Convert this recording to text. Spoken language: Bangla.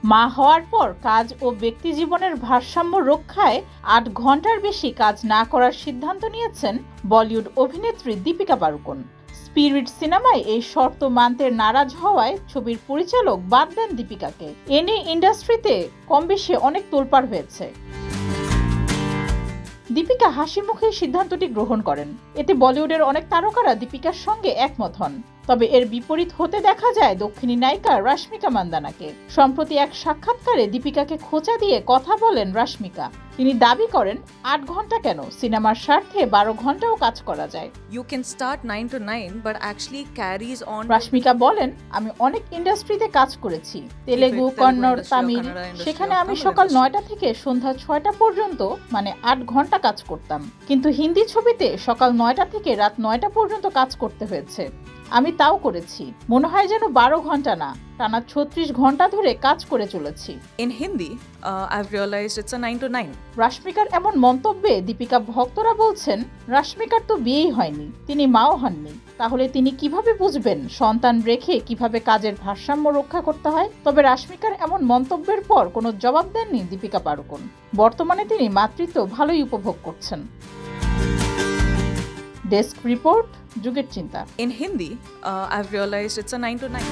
মা হওয়ার পর কাজ ও ব্যক্তিজীবনের ভারসাম্য রক্ষায় ৮ ঘন্টার বেশি কাজ না করার সিদ্ধান্ত নিয়েছেন বলিউড অভিনেত্রী দীপিকা পাড়ুকোন। স্পিরিট সিনেমায় এই শর্ত মানতে নারাজ হওয়ায় ছবির পরিচালক বাদ দেন দীপিকাকে। এ নিয়ে ইন্ডাস্ট্রিতে কম বেশি অনেক তোলপাড় হয়েছে। দীপিকা হাসি মুখে সিদ্ধান্তটি গ্রহণ করেন। এতে বলিউডের অনেক তারকারা দীপিকার সঙ্গে একমত হন। তবে এর বিপরীত হতে দেখা যায় দক্ষিণী নায়িকা রাশমিকা মান্দানাকে। সম্প্রতি এক সাক্ষাৎকারে দীপিকাকে খোঁচা দিয়ে কথা বলেন রাশমিকা। তিনি দাবি করেন ৮ ঘন্টা কেন, সিনেমার স্বার্থে ১২ ঘন্টাও কাজ করা যায়। You can start 9 to 9 but actually carries on। Rashmika বলেন, আমি অনেক ইন্ডাস্ট্রিতে কাজ করেছি, তেলেগু, কন্নড়, তামিল। সেখানে আমি সকাল ৯টা থেকে সন্ধ্যা ৬টা পর্যন্ত মানে ৮ ঘন্টা কাজ করতাম। কিন্তু হিন্দি ছবিতে সকাল ৯টা থেকে রাত ৯টা পর্যন্ত কাজ করতে হয়েছে। আমি তাও করেছি, মনে হয় যেন ১২ ঘন্টা না, টানা ৩৬ ঘন্টা ধরে কাজ করে চলেছি। In Hindi, I've realized it's a 9 to 9। রাশমিকার এমন মন্তব্যে দীপিকা ভক্তরা বলছেন, রাশমিকার তো বিয়েই হয়নি, তিনি মাও হননি, তাহলে তিনি কিভাবে বুঝবেন সন্তান রেখে কিভাবে কাজের ভারসাম্য রক্ষা করতে হয়। তবে রাশমিকার এমন মন্তব্যের পর কোনো জবাব দেননি দীপিকা পাড়ুকোন। বর্তমানে তিনি মাতৃত্ব ভালোই উপভোগ করছেন। ডেস্ক রিপোর্ট, যুগের চিন্তা। In Hindi, I've realized it's a 9 to 9।